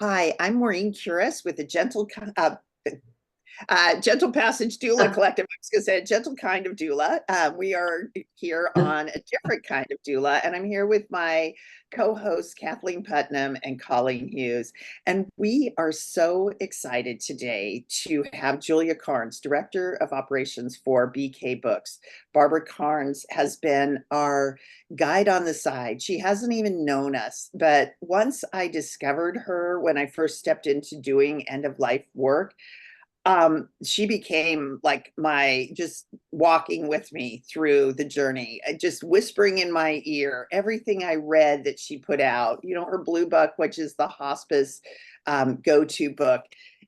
Hi, I'm Maureen Curis with the Gentle Passage Doula Collective. I was going to say a gentle kind of doula. We are here on a different kind of doula, and I'm here with my co-hosts Kathleen Putnam and Colleen Hughes. And we are so excited today to have Julia Karnes, Director of Operations for BK Books. Barbara Karnes has been our guide on the side. She hasn't even known us, but once I discovered her when I first stepped into doing end of life work, she became like my just walking with me through the journey, just whispering in my ear everything I read that she put out. Her blue book, which is the hospice go-to book.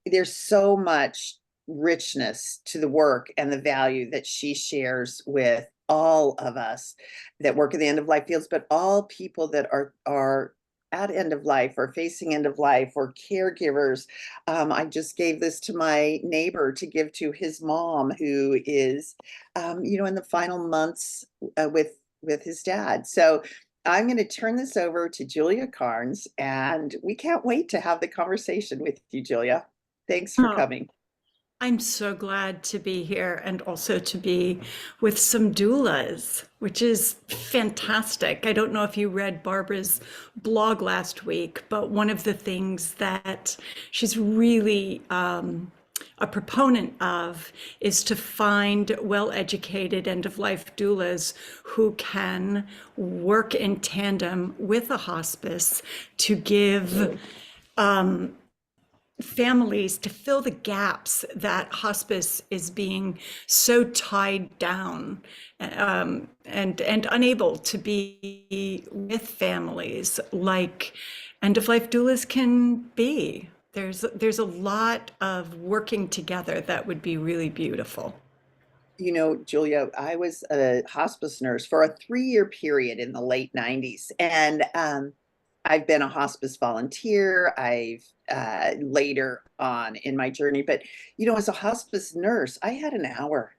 There's so much richness to the work and the value that she shares with all of us that work in the end of life fields, but all people that are at end of life or facing end of life or caregivers. I just gave this to my neighbor to give to his mom, who is, in the final months with his dad. So I'm going to turn this over to Julia Carnes, and we can't wait to have the conversation with you, Julia. Thanks for Oh, coming. I'm so glad to be here and also to be with some doulas, which is fantastic. I don't know if you read Barbara's blog last week, but one of the things that she's really a proponent of is to find well-educated end-of-life doulas who can work in tandem with a hospice to give families to fill the gaps that hospice is being so tied down, and unable to be with families like end-of-life doulas can be. There's a lot of working together that would be really beautiful. Julia, I was a hospice nurse for a 3-year period in the late 90s. And I've been a hospice volunteer. I've later on in my journey, but as a hospice nurse, I had an hour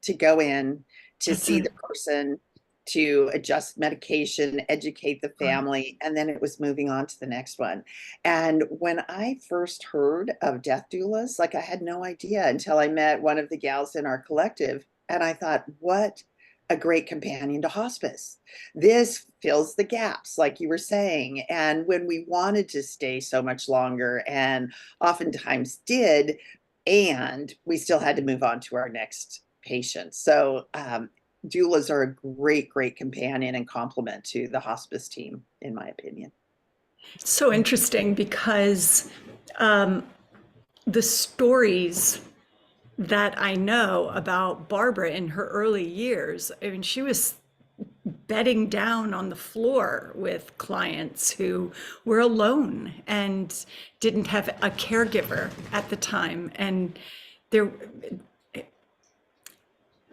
to go in to That's see a the person, to adjust medication, educate the family, and then it was moving on to the next one. And when I first heard of death doulas, like I had no idea until I met one of the gals in our collective, and I thought, what a great companion to hospice. This fills the gaps, like you were saying. And when we wanted to stay so much longer, and oftentimes did, and we still had to move on to our next patient. So doulas are a great, great companion and complement to the hospice team, in my opinion. so interesting because um, the stories that I know about Barbara in her early years, I mean, she was bedding down on the floor with clients who were alone and didn't have a caregiver at the time. And there,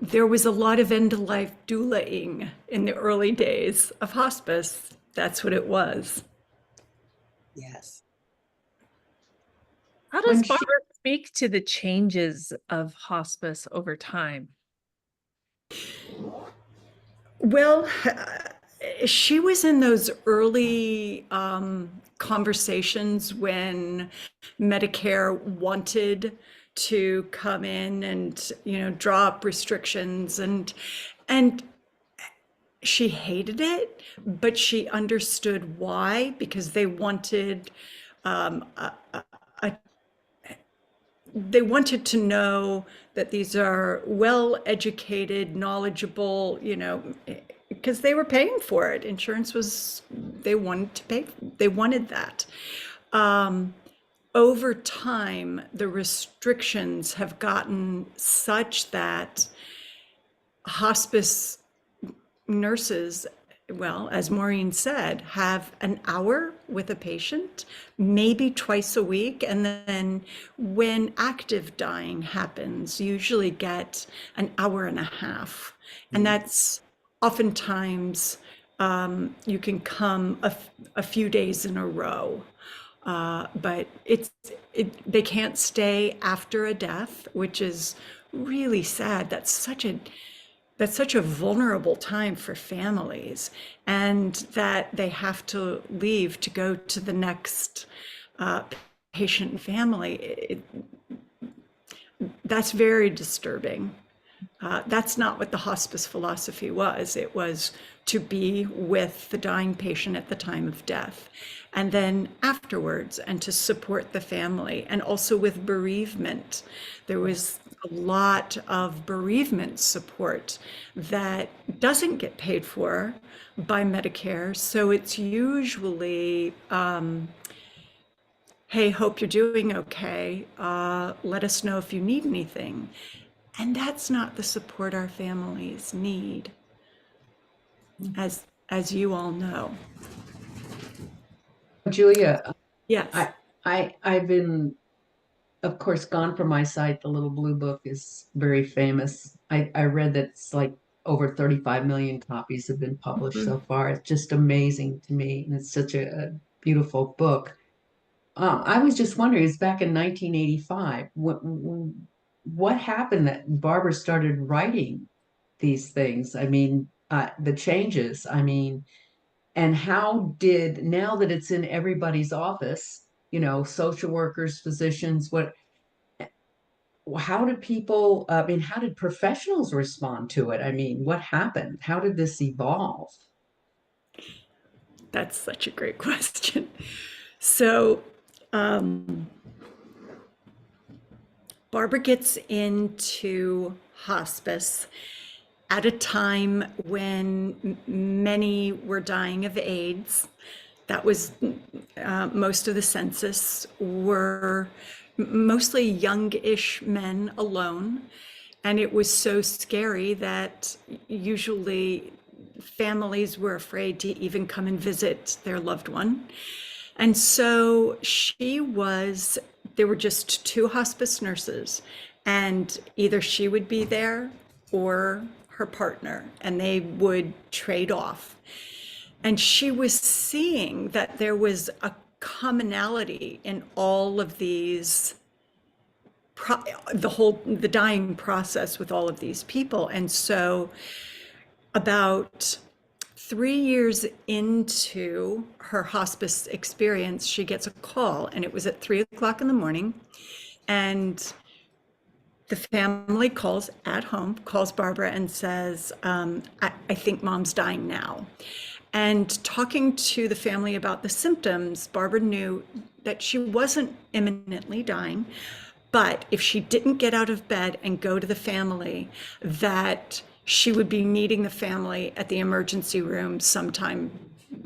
there was a lot of end-of-life doulaing in the early days of hospice. That's what it was. Yes. How does When she Barbara speak to the changes of hospice over time? Well, she was in those early conversations when Medicare wanted to come in and draw up restrictions, and she hated it, but she understood why, because they wanted um, a, a they wanted to know that these are well-educated, knowledgeable, because they were paying for it. Insurance was, they wanted to pay, they wanted that. Um, Over time, the restrictions have gotten such that hospice nurses, well, as Maureen said, have an hour with a patient, maybe twice a week. And then when active dying happens, usually get an hour and a half. And Mm. that's oftentimes, you can come a few days in a row. But they can't stay after a death, which is really sad. That's such a vulnerable time for families, and that they have to leave to go to the next uh, patient and family, that's very disturbing. That's not what the hospice philosophy was. It was to be with the dying patient at the time of death, and then afterwards, and to support the family, and also with bereavement. There was a lot of bereavement support that doesn't get paid for by Medicare. So it's usually, hey, hope you're doing okay. Let us know if you need anything. And that's not the support our families need, as you all know. Julia, Yes. I've been, of course, Gone from My Sight. The Little Blue Book is very famous. I read that it's like over 35 million copies have been published Mhm. so far. It's just amazing to me, and it's such a beautiful book. I was just wondering, it's back in 1985. What happened that Barbara started writing these things? I mean, the changes. I mean, and how did, now that it's in everybody's office, social workers, physicians, how did people, I mean, how did professionals respond to it? I mean, what happened? How did this evolve? That's such a great question. So, Barbara gets into hospice at a time when many were dying of AIDS. That was most of the census were mostly youngish men alone. And it was so scary that usually families were afraid to even come and visit their loved one. And so there were just two hospice nurses, and either she would be there or her partner, and they would trade off. And she was seeing that there was a commonality in all of these, the dying process with all of these people. And so about 3 years into her hospice experience, she gets a call, and it was at 3 o'clock in the morning. And the family calls at home, calls Barbara and says, I think mom's dying now. And talking to the family about the symptoms, Barbara knew that she wasn't imminently dying, but if she didn't get out of bed and go to the family, that she would be meeting the family at the emergency room sometime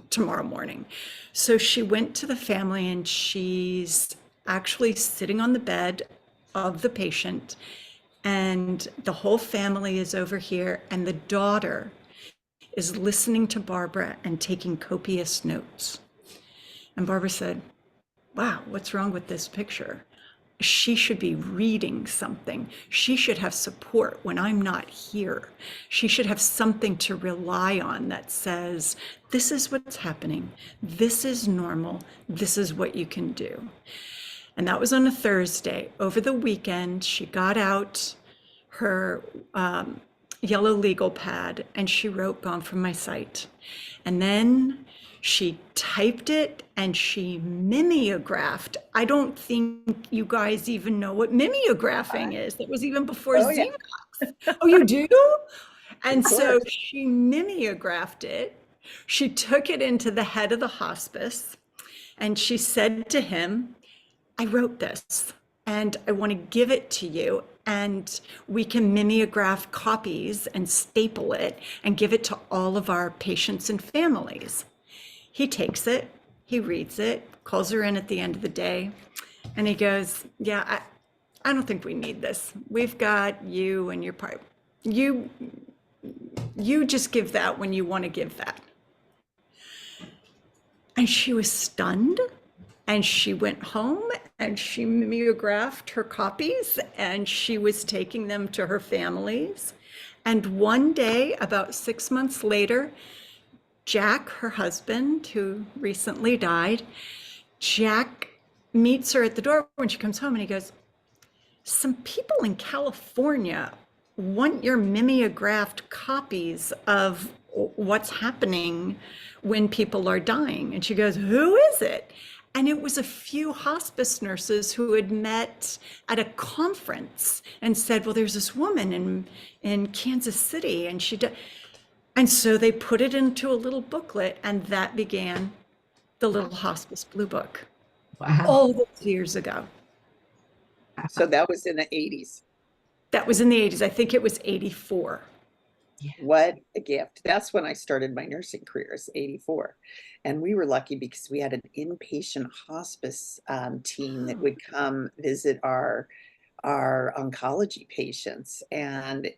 tomorrow morning. So she went to the family, and she's actually sitting on the bed of the patient, and the whole family is over here, and the daughter is listening to Barbara and taking copious notes. And Barbara said, wow, what's wrong with this picture? She should be reading something. She should have support when I'm not here. She should have something to rely on that says, this is what's happening. This is normal. This is what you can do. And that was on a Thursday. Over the weekend, she got out her yellow legal pad, and she wrote Gone from My Sight. And then she typed it and she mimeographed. I don't think you guys even know what mimeographing is. That was even before Oh, yeah. Xerox. Oh, you do? And Of so course. she mimeographed it. She took it into the head of the hospice, and she said to him, I wrote this, and I want to give it to you, and we can mimeograph copies and staple it and give it to all of our patients and families. He takes it, he reads it, calls her in at the end of the day, and he goes, yeah, I don't think we need this. We've got you and your part. You just give that when you want to give that. And she was stunned, and she went home and she mimeographed her copies, and she was taking them to her families. And one day, about 6 months later, Jack, her husband, who recently died, Jack meets her at the door when she comes home, and he goes, some people in California want your mimeographed copies of what's happening when people are dying. And she goes, who is it? And it was a few hospice nurses who had met at a conference and said, well, there's this woman in Kansas City, and and so they put it into a little booklet, and that began the Little Hospice Blue Book Wow. all those years ago. So that was in the 80s. That was in the 80s. I think it was 84. What a gift. That's when I started my nursing career, is 84. And we were lucky because we had an inpatient hospice team that would come visit our oncology patients. And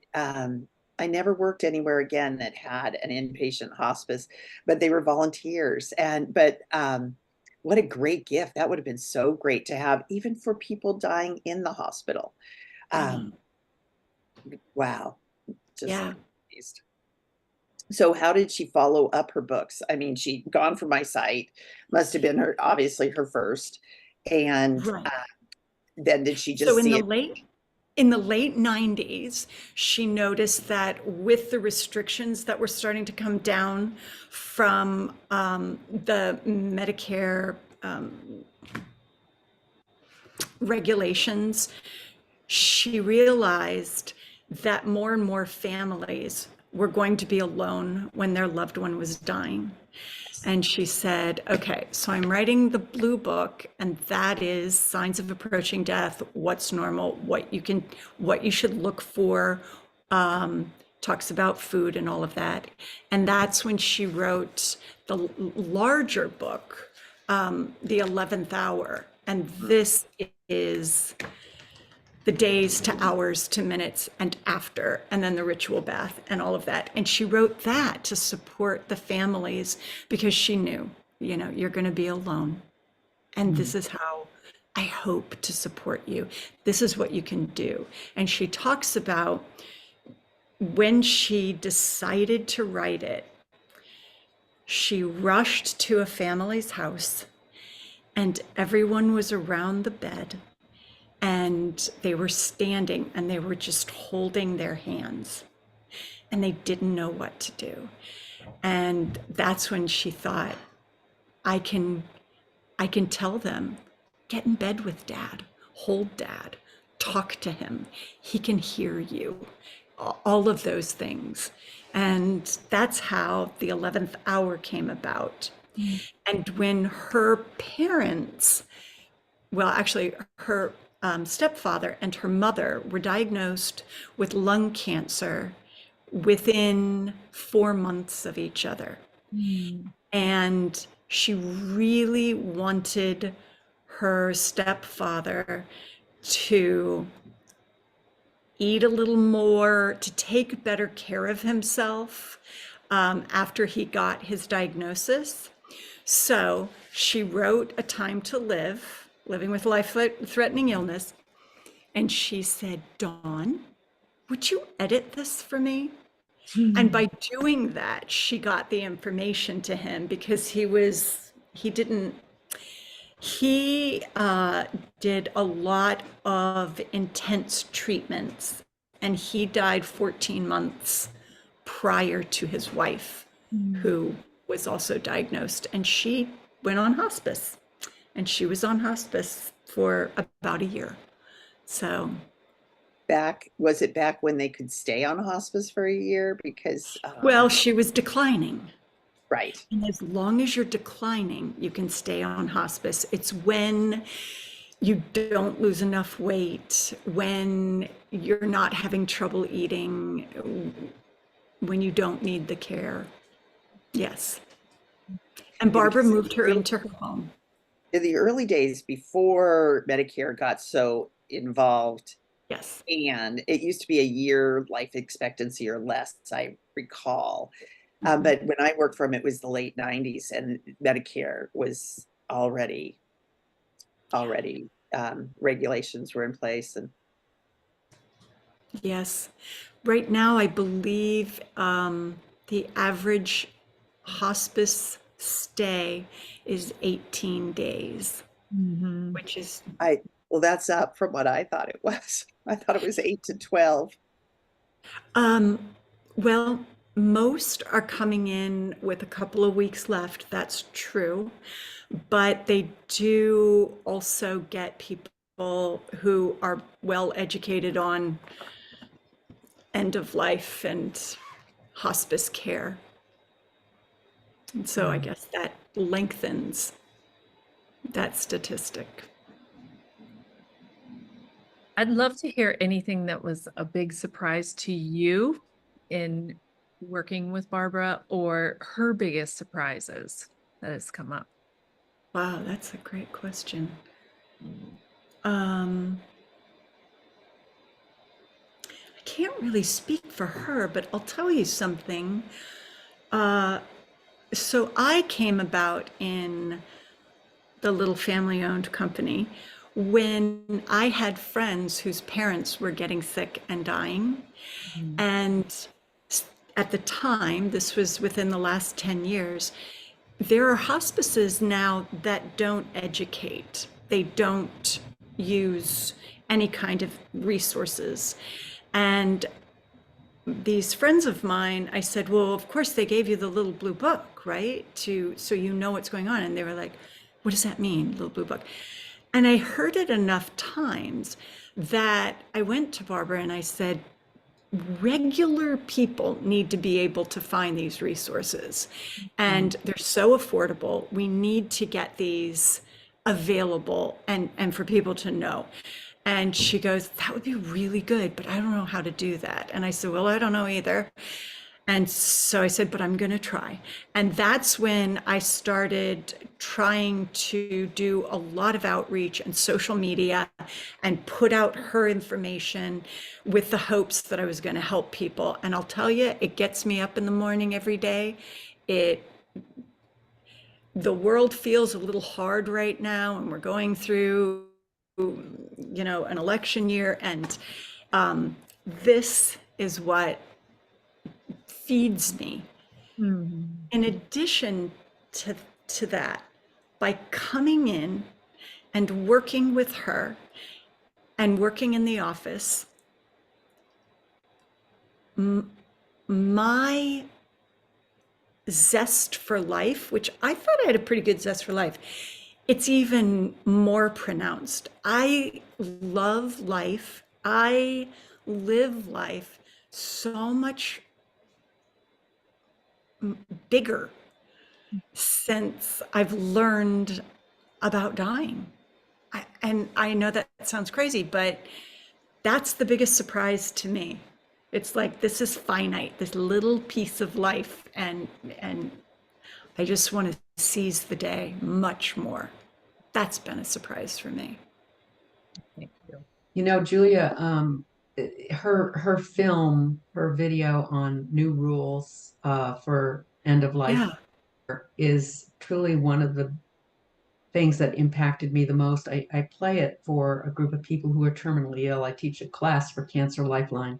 I never worked anywhere again that had an inpatient hospice, but they were volunteers. But what a great gift. That would have been so great to have, even for people dying in the hospital. Wow. Just Yeah. amazed. So how did she follow up her books? I mean, she'd gone from my site, must have been obviously her first. And Right. then did she just So see it? in the late 90s, she noticed that with the restrictions that were starting to come down from the Medicare regulations, she realized that more and more families were going to be alone when their loved one was dying. And she said, okay, so I'm writing the Blue Book, and that is signs of approaching death, what's normal, what you should look for, talks about food and all of that. And that's when she wrote the larger book, The 11th Hour. And this is the days to hours to minutes and after, and then the ritual bath and all of that. And she wrote that to support the families because she knew, you're going to be alone. And this is how I hope to support you. This is what you can do. And she talks about when she decided to write it, she rushed to a family's house and everyone was around the bed. And they were standing and they were just holding their hands and they didn't know what to do. And that's when she thought, I can tell them, get in bed with dad, hold dad, talk to him. He can hear you, all of those things. And that's how the 11th hour came about. And when her parents, well, actually her stepfather and her mother were diagnosed with lung cancer within 4 months of each other. And she really wanted her stepfather to eat a little more, to take better care of himself after he got his diagnosis. So she wrote A Time to Live, living with life-threatening illness. And she said, Dawn, would you edit this for me? And by doing that, she got the information to him because he did a lot of intense treatments and he died 14 months prior to his wife, who was also diagnosed, and she went on hospice. And she was on hospice for about a year. So Was it back when they could stay on hospice for a year? Because well, she was declining. right. And as long as you're declining, you can stay on hospice. It's when you don't lose enough weight, when you're not having trouble eating, when you don't need the care. Yes. And Barbara moved her into her home. In the early days before Medicare got so involved, Yes. and it used to be a year life expectancy or less, I recall. But when I worked for him, it was the late 90s and Medicare was already regulations were in place. And Yes. Right now, I believe the average hospice stay is 18 days, which is, well, that's up from what I thought it was. I thought it was 8 to 12. well, most are coming in with a couple of weeks left. That's true. but they do also get people who are well educated on end of life and hospice care. And so I guess that lengthens that statistic. I'd love to hear anything that was a big surprise to you in working with Barbara, or her biggest surprises that has come up. Wow, that's a great question. I can't really speak for her, but I'll tell you something. So I came about in the little family-owned company when I had friends whose parents were getting sick and dying. And at the time, this was within the last 10 years, there are hospices now that don't educate. They don't use any kind of resources. And these friends of mine, I said, well, of course they gave you the little blue book, right? So you know what's going on. And they were like, what does that mean, little blue book? And I heard it enough times that I went to Barbara and I said, regular people need to be able to find these resources, and they're so affordable. We need to get these available and for people to know. And she goes, that would be really good, but I don't know how to do that. And I said, well, I don't know either. And so I said, but I'm going to try. And that's when I started trying to do a lot of outreach and social media and put out her information with the hopes that I was going to help people. And I'll tell you, it gets me up in the morning every day. The world feels a little hard right now, and we're going through, an election year. And this is what feeds me. In addition to that, by coming in and working with her and working in the office, my zest for life, which I thought I had a pretty good zest for life, it's even more pronounced. I love life. I live life so much bigger since I've learned about dying. And I know that sounds crazy, but that's the biggest surprise to me. It's like, this is finite, this little piece of life, and I just want to seize the day much more. That's been a surprise for me. Thank you. You know, Julia, her film, her video on new rules for end of life Yeah. is truly one of the things that impacted me the most. I play it for a group of people who are terminally ill. I teach a class for Cancer Lifeline.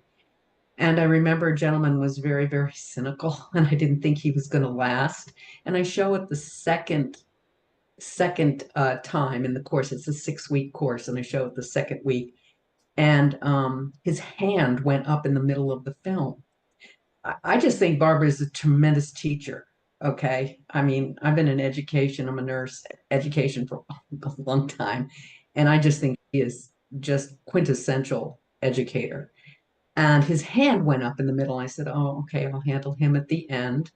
And I remember a gentleman was very, very cynical, and I didn't think he was going to last. And I show it the second time in the course. It's a 6-week course, and I show it the second week. And his hand went up in the middle of the film. I just think Barbara is a tremendous teacher. Okay. I mean, I've been in education, I'm a nurse, education for a long time. And I just think he is just quintessential educator. And his hand went up in the middle. I said, oh, okay, I'll handle him at the end.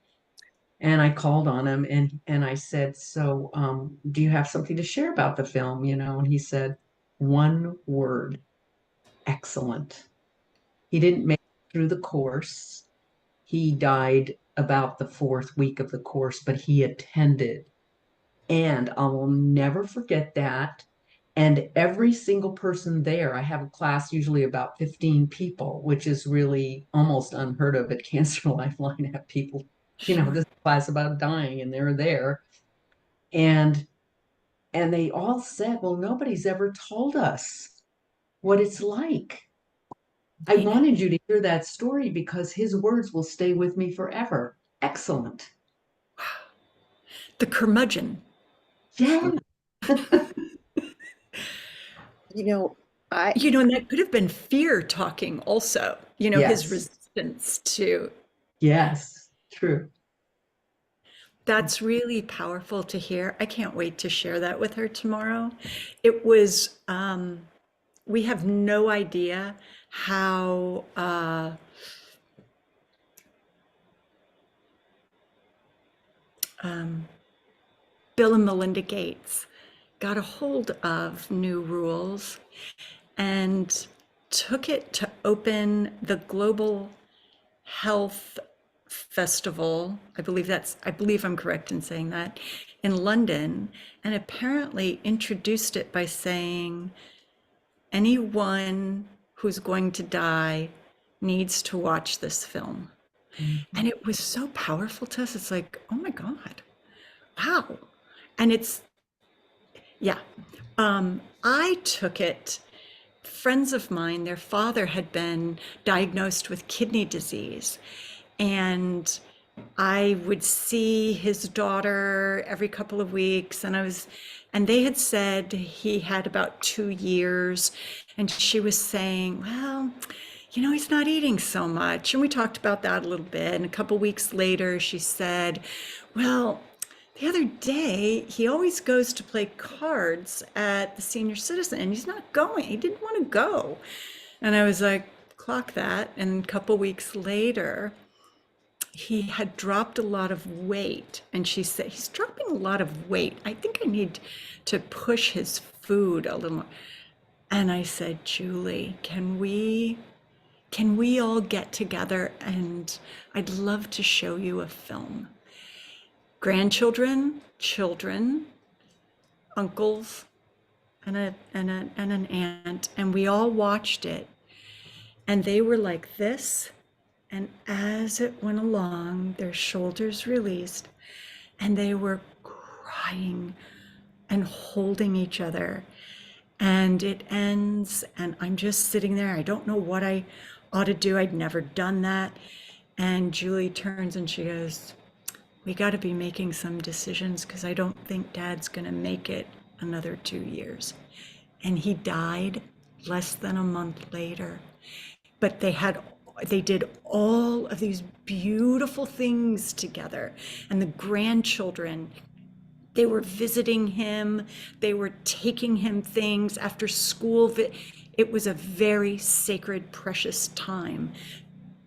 And I called on him and I said, so do you have something to share about the film? And he said, one word, excellent. He didn't make it through the course. He died about the 4th week of the course, but he attended. And I will never forget that. And every single person there, I have a class usually about 15 people, which is really almost unheard of at Cancer Lifeline. Have people, this class about dying, and they're there. And they all said, well, nobody's ever told us what it's like. I wanted you to hear that story because his words will stay with me forever. Excellent. The curmudgeon. Yeah. And that could have been fear talking also, Yes. his resistance to. Yes, true. That's really powerful to hear. I can't wait to share that with her tomorrow. It was, we have no idea how um, Bill and Melinda Gates got a hold of New Rules and took it to open the Global Health Festival. I believe I'm correct in saying that, in London, and apparently introduced it by saying anyone who's going to die needs to watch this film. And it was so powerful to us. It's like, oh my God, wow. And it's, yeah. I took it, friends of mine, their father had been diagnosed with kidney disease. And I would see his daughter every couple of weeks, and they had said he had about 2 years, and she was saying, well, he's not eating so much. And we talked about that a little bit. And a couple weeks later, she said, well, the other day, he always goes to play cards at the senior citizen, and he's not going. He didn't want to go. And I was like, clock that. And a couple weeks later, he had dropped a lot of weight. And she said, he's dropping a lot of weight. I think I need to push his food a little more. And I said, Julie, can we all get together, and I'd love to show you a film. Grandchildren, children, uncles, and an aunt, and we all watched it. And they were like this, and as it went along, their shoulders released, and they were crying and holding each other. And it ends, and I'm just sitting there. I don't know what I ought to do. I'd never done that. And Julie turns and she goes, we got to be making some decisions, because I don't think Dad's going to make it another 2 years. And he died less than a month later. But they did all of these beautiful things together. And the grandchildren, they were visiting him, they were taking him things after school. It was a very sacred, precious time,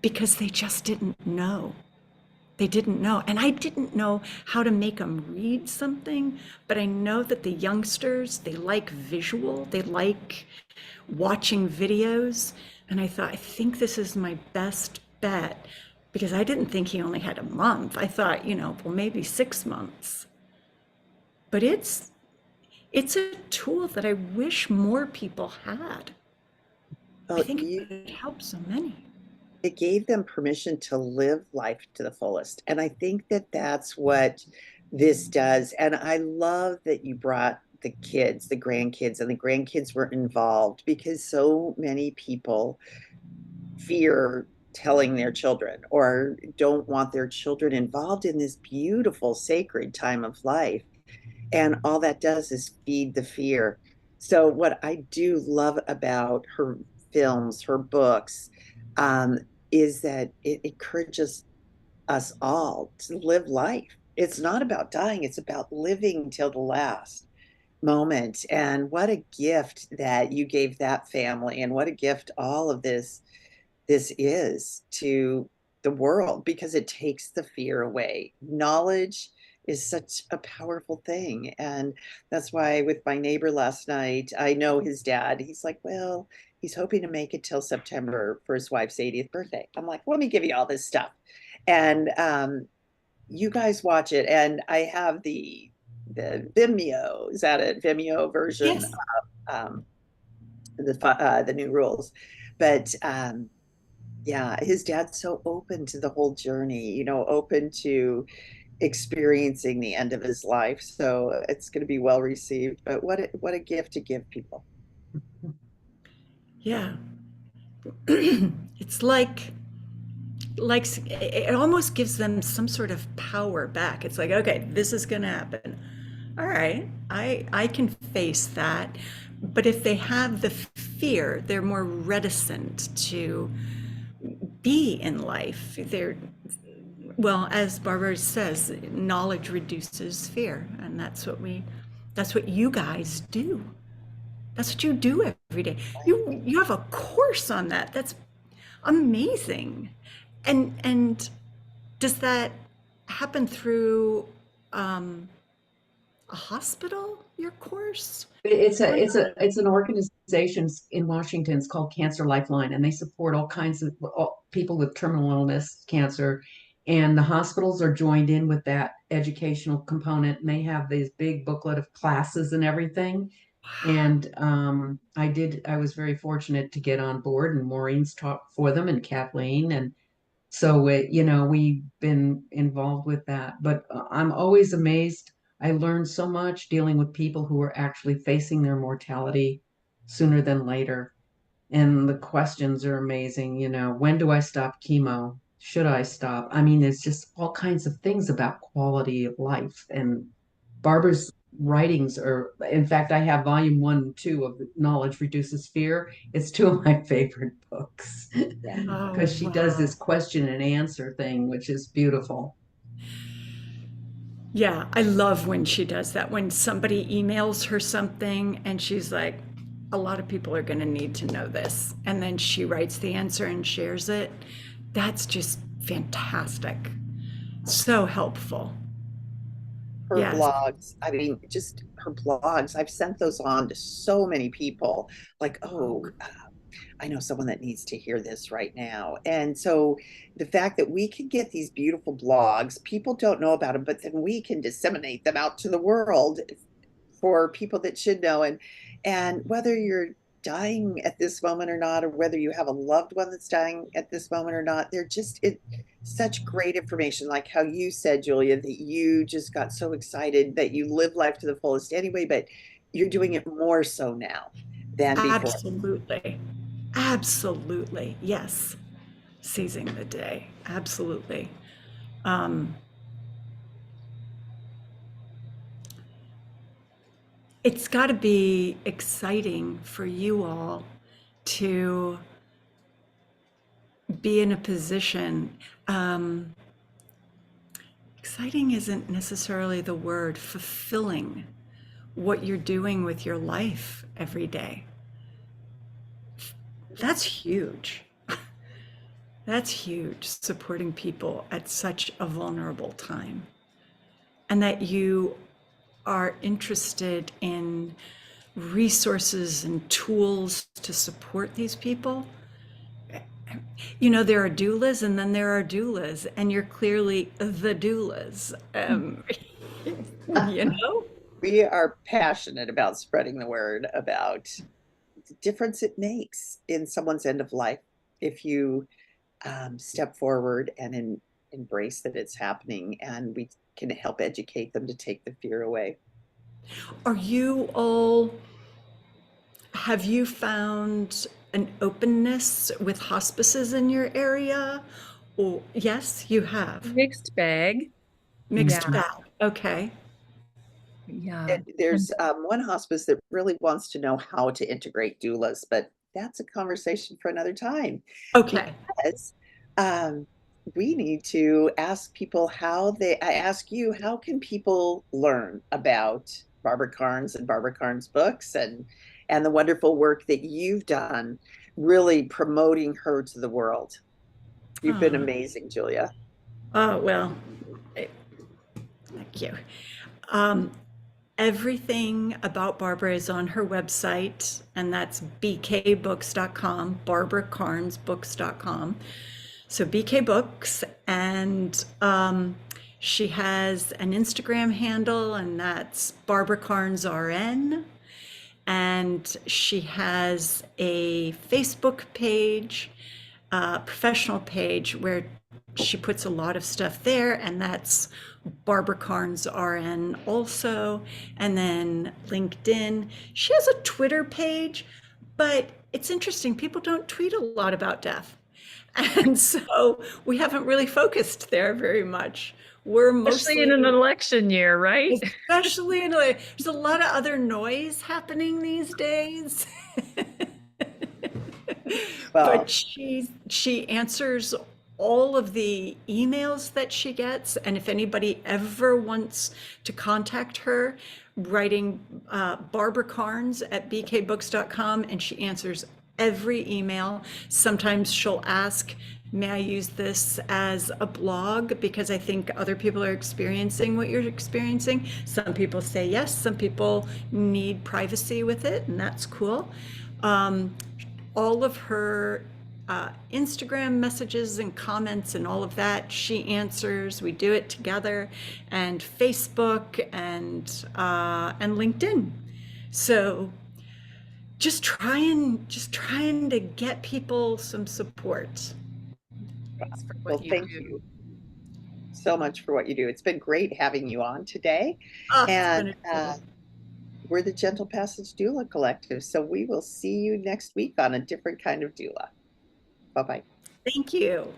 because they just didn't know. They didn't know. And I didn't know how to make them read something, but I know that the youngsters, they like visual, they like watching videos. And I thought, I think this is my best bet, because I didn't think he only had a month. I thought, well, maybe 6 months. But it's a tool that I wish more people had. I think it would help so many. It gave them permission to live life to the fullest. And I think that that's what this does. And I love that you brought the kids, the grandkids, and the grandkids were involved, because so many people fear telling their children or don't want their children involved in this beautiful, sacred time of life. And all that does is feed the fear. So, what I do love about her films, her books, is that it encourages us all to live life. It's not about dying, it's about living till the last moment. And what a gift that you gave that family, and what a gift all of this is to the world, because it takes the fear away. Knowledge is such a powerful thing. And that's why with my neighbor last night, I know his dad, he's like, well, he's hoping to make it till September for his wife's 80th birthday. I'm like, let me give you all this stuff. And you guys watch it. And I have the Vimeo, is that a Vimeo version Yes. of the New Rules? But yeah, his dad's so open to the whole journey, open to experiencing the end of his life. So it's going to be well received. But what a gift to give people. Yeah. It's like it almost gives them some sort of power back. It's like, okay, this is going to happen. All right, I can face that. But if they have the fear, they're more reticent to be in life. Well, as Barbara says, knowledge reduces fear, and that's what you guys do. That's what you do every day. You have a course on that. That's amazing. And does that happen through a hospital, your course? It's an organization in Washington. It's called Cancer Lifeline, and they support all kinds of people with terminal illness, cancer, and the hospitals are joined in with that educational component. And they have these big booklet of classes and everything. And I was very fortunate to get on board, and Maureen's taught for them, and Kathleen, and so we've been involved with that. But I'm always amazed. I learned so much dealing with people who are actually facing their mortality sooner than later. And the questions are amazing. When do I stop chemo? Should I stop? I mean, there's just all kinds of things about quality of life. And Barbara's writings are, in fact, I have volume 1 and 2 of Knowledge Reduces Fear. It's two of my favorite books Yeah. Oh, because she does wow. this question and answer thing, which is beautiful. Yeah, I love when she does that. When somebody emails her something and she's like, a lot of people are going to need to know this. And then she writes the answer and shares it. That's just fantastic. So helpful. Her Yes. blogs, I mean, just her blogs, I've sent those on to so many people, like, oh, I know someone that needs to hear this right now. And so the fact that we can get these beautiful blogs, people don't know about them, but then we can disseminate them out to the world for people that should know. And whether you're dying at this moment or not, or whether you have a loved one that's dying at this moment or not, they're just such great information. Like how you said, Julia, that you just got so excited that you live life to the fullest anyway, but you're doing it more so now than before. Absolutely. Absolutely. Yes. Seizing the day. Absolutely. Um, it's got to be exciting for you all to be in a position. Exciting isn't necessarily the word, fulfilling what you're doing with your life every day. That's huge. That's huge, supporting people at such a vulnerable time. And that you are interested in resources and tools to support these people. There are doulas and then there are doulas, and you're clearly the doulas. You know? We are passionate about spreading the word about the difference it makes in someone's end of life if you step forward and embrace that it's happening, and we can help educate them to take the fear away. Are you all, have you found an openness with hospices in your area? Or, yes, you have. Mixed bag. Mixed Yeah. bag. Okay. Yeah. There's one hospice that really wants to know how to integrate doulas, but that's a conversation for another time. Okay. Because we need to ask people I ask you, how can people learn about Barbara Karnes and Barbara Karnes books and the wonderful work that you've done really promoting her to the world? You've been Oh, amazing, Julia. oh well, thank you. Um, Everything about Barbara is on her website, and that's bkbooks.com, barbarakarnesbooks.com. So BK Books, and she has an Instagram handle, and that's Barbara Karnes RN. And she has a Facebook page, professional page, where she puts a lot of stuff there, and that's Barbara Karnes RN also. And then LinkedIn. She has a Twitter page, but it's interesting. People don't tweet a lot about death. And so we haven't really focused there very much. We're Especially mostly, in an election year, right? especially in a, there's a lot of other noise happening these days. Well, But she answers all of the emails that she gets. And if anybody ever wants to contact her, writing Barbara Karnes at bkbooks.com, and she answers every email. Sometimes she'll ask, may I use this as a blog? Because I think other people are experiencing what you're experiencing. Some people say yes, some people need privacy with it, and that's cool. All of her Instagram messages and comments and all of that, she answers. We do it together, and Facebook and LinkedIn. So just trying to get people some support. Thanks for Well, what you thank do. you so much for what you do. It's been great having you on today. Oh, it's And been a joy. we're the Gentle Passage Doula Collective. So we will see you next week on a different kind of doula. Bye-bye. Thank you.